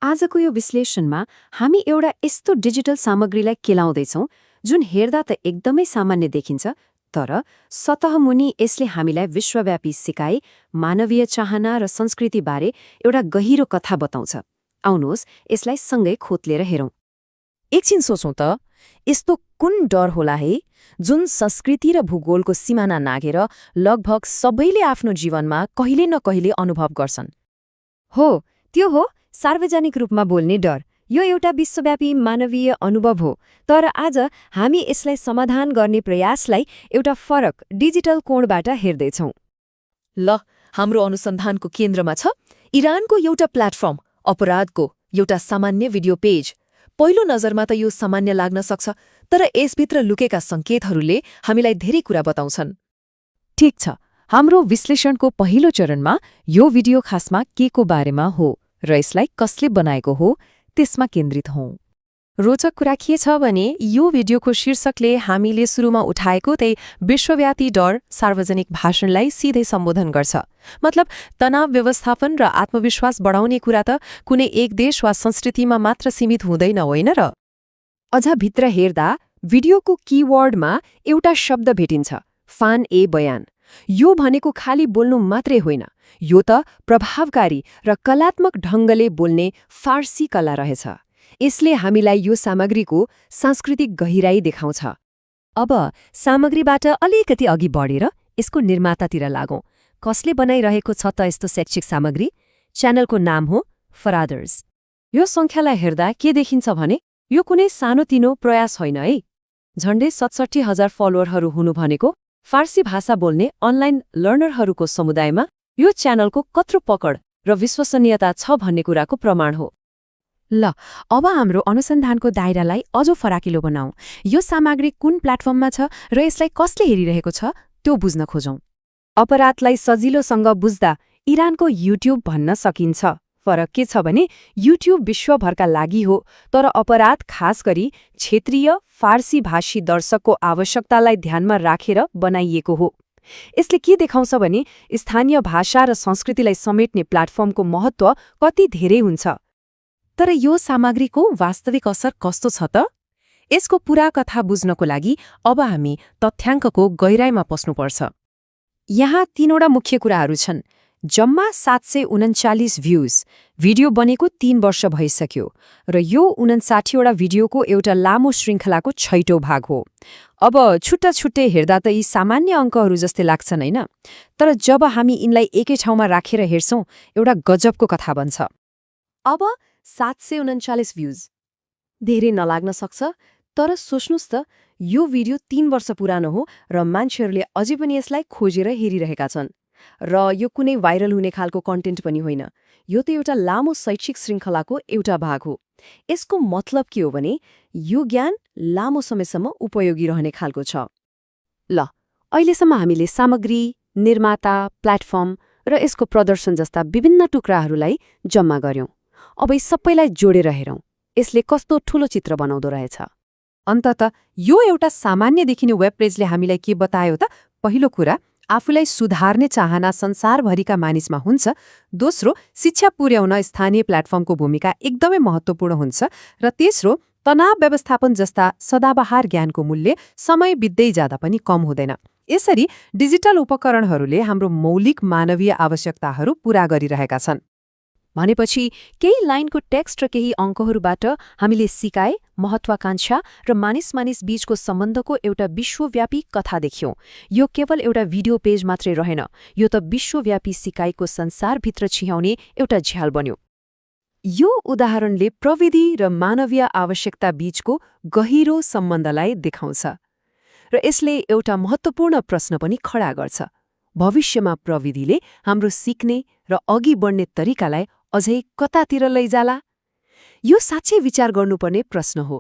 आजको यो विश्लेषणमा हामी एउटा यस्तो डिजिटल सामग्रीलाई केलाउँदैछौँ जुन हेर्दा त एकदमै सामान्य देखिन्छ, तर सतहमुनि यसले हामीलाई विश्वव्यापी सिकाइ, मानवीय चाहना र संस्कृतिबारे एउटा गहिरो कथा बताउँछ। आउनुहोस् यसलाई सँगै खोतलेर हेरौँ। एकछिन सोचौँ त, यस्तो कुन डर होला है जुन संस्कृति र भूगोलको सिमाना नाघेर लगभग सबैले आफ्नो जीवनमा कहिले न कहिले अनुभव गर्छन्? हो, त्यो हो सार्वजनिक रूपमा बोल्ने डर। यो एउटा विश्वव्यापी मानवीय अनुभव हो, तर आज हामी यसलाई समाधान गर्ने प्रयासलाई एउटा फरक डिजिटल कोणबाट हेर्दैछौँ। ल, हाम्रो अनुसन्धानको केन्द्रमा छ इरानको एउटा प्लेटफर्म, अपराधको एउटा सामान्य भिडियो पेज। पहिलो नजरमा त यो सामान्य लाग्न सक्छ, तर यसभित्र लुकेका सङ्केतहरूले हामीलाई धेरै कुरा बताउँछन्। ठिक छ, हाम्रो विश्लेषणको पहिलो चरणमा यो भिडियो खासमा केको बारेमा हो र यसलाई कसले बनाएको हो त्यसमा केन्द्रित हौँ। रोचक कुरा के छ भने यो भिडियोको शीर्षकले हामीले सुरुमा उठाएको त्यही विश्वव्यापी डर सार्वजनिक भाषणलाई सिधै सम्बोधन गर्छ। मतलब तनाव व्यवस्थापन र आत्मविश्वास बढाउने कुरा त कुनै एक देश वा संस्कृतिमा मात्र सीमित हुँदैन, होइन र? अझ भित्र हेर्दा भिडियोको किवर्डमा एउटा शब्द भेटिन्छ, फान ए बयान। यो भनेको खाली बोल्नु मात्रै होइन, यो त प्रभावकारी र कलात्मक ढङ्गले बोल्ने फारसी कला रहेछ। यसले हामीलाई यो सामग्रीको सांस्कृतिक गहिराई देखाउँछ। अब सामग्रीबाट अलिकति अघि बढेर यसको निर्मातातिर लागौँ। कसले बनाइरहेको छ त यस्तो शैक्षिक सामग्री? च्यानलको नाम हो फरादर्स। यो सङ्ख्यालाई हेर्दा के देखिन्छ भने यो कुनै सानोतिनो प्रयास होइन है। झन्डै 67,000 फलोअरहरू हुनु भनेको फारसी भाषा बोल्ने अनलाइन लर्नरहरूको समुदायमा यो च्यानलको कत्रो पकड र विश्वसनीयता छ भन्ने कुराको प्रमाण हो। ल, अब हाम्रो अनुसन्धानको दायरालाई अझ फराकिलो बनाऊ। यो सामग्री कुन प्लेटफर्ममा छ र यसलाई कसले हेरिरहेको छ त्यो बुझ्न खोजौँ। अपराधलाई सजिलोसँग बुझ्दा इरानको युट्युब भन्न सकिन्छ। फरक के छ भने युट्युब विश्वभरका लागि हो, तर अपराध खास गरी क्षेत्रीय फारसी भाषी दर्शकको आवश्यकतालाई ध्यानमा राखेर बनाइएको हो। यसले के देखाउँछ भने स्थानीय भाषा र संस्कृतिलाई समेट्ने प्लेटफर्मको महत्त्व कति धेरै हुन्छ। तर यो सामग्रीको वास्तविक असर कस्तो छ त? यसको पूरा कथा बुझ्नको लागि अब हामी तथ्याङ्कको गहिराइमा पस्नुपर्छ। यहाँ 3वटा मुख्य कुराहरू छन्। जम्मा 739 भ्युज। भिडियो बनेको 3 वर्ष भइसक्यो र यो 59वटा भिडियोको एउटा लामो श्रृङ्खलाको 6औं भाग हो। अब छुट्टा छुट्टै हेर्दा त यी सामान्य अङ्कहरू जस्तै लाग्छन्, होइन? तर जब हामी यिनलाई एकै ठाउँमा राखेर हेर्छौँ एउटा गजबको कथा बन्छ। अब 739 भ्युज धेरै नलाग्न सक्छ, तर सोच्नुस् त यो भिडियो 3 वर्ष पुरानो हो र मान्छेहरूले अझै पनि यसलाई खोजेर हेरिरहेका छन्। र यो कुनै भाइरल हुने खालको कन्टेन्ट पनि होइन, यो त एउटा लामो शैक्षिक श्रृङ्खलाको एउटा भाग हो। यसको मतलब के हो भने यो ज्ञान लामो समयसम्म उपयोगी रहने खालको छ। ल, अहिलेसम्म हामीले सामग्री, निर्माता, प्लेटफर्म र यसको प्रदर्शन जस्ता विभिन्न टुक्राहरूलाई जम्मा गर्यौं। अब यी सबैलाई जोडेर हेरौँ, यसले कस्तो ठूलो चित्र बनाउँदो रहेछ। अन्ततः यो एउटा सामान्य देखिने वेब पेजले हामीलाई के बतायो त? पहिलो कुरा, आफूलाई सुधार्ने चाहना संसारभरिका मानिसमा हुन्छ। दोस्रो, शिक्षा पुर्याउन स्थानीय प्लेटफर्मको भूमिका एकदमै महत्त्वपूर्ण हुन्छ। र तेस्रो, तनाव व्यवस्थापन जस्ता सदाबहार ज्ञानको मूल्य समय बित्दै जाँदा पनि कम हुँदैन। यसरी डिजिटल उपकरणहरूले हाम्रो मौलिक मानवीय आवश्यकताहरू पूरा गरिरहेका छन्। भनेपछि केही लाइनको टेक्स्ट र केही अङ्कहरूबाट हामीले सिकाइ, महत्वाकांक्षा र मानिस बीचको सम्बन्धको एउटा विश्वव्यापी कथा देख्यौं। यो केवल एउटा भिडियो पेज मात्रै रहेन, यो त विश्वव्यापी सिकाइको संसारभित्र छियाउने एउटा झ्याल बन्यो। यो उदाहरणले प्रविधि र मानवीय आवश्यकता बीचको गहिरो सम्बन्धलाई देखाउँछ र यसले एउटा महत्त्वपूर्ण प्रश्न पनि खडा गर्छ। भविष्यमा प्रविधिले हाम्रो सिक्ने र अघि बढ्ने तरिकालाई अझै कतातिर लैजाला? यो साँच्चै विचार गर्नुपर्ने प्रश्न हो।